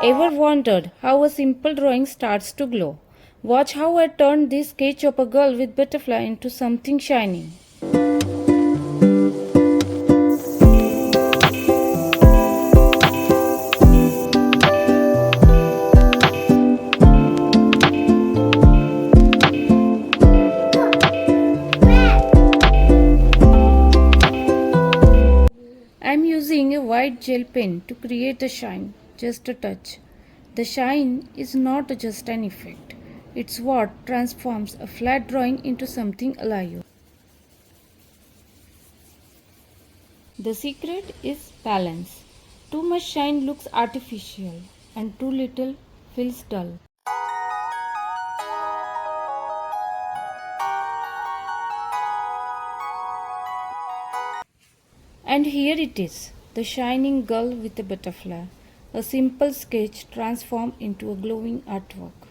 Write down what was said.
Ever wondered how a simple drawing starts to glow? Watch how I turned this sketch of a girl with butterfly into something shining. I'm using a white gel pen to create the shine, just a touch. The shine is not just an effect, it's what transforms a flat drawing into something alive. The secret is balance. Too much shine looks artificial, and too little feels dull. And here it is, the shining girl with a butterfly. A simple sketch transformed into a glowing artwork.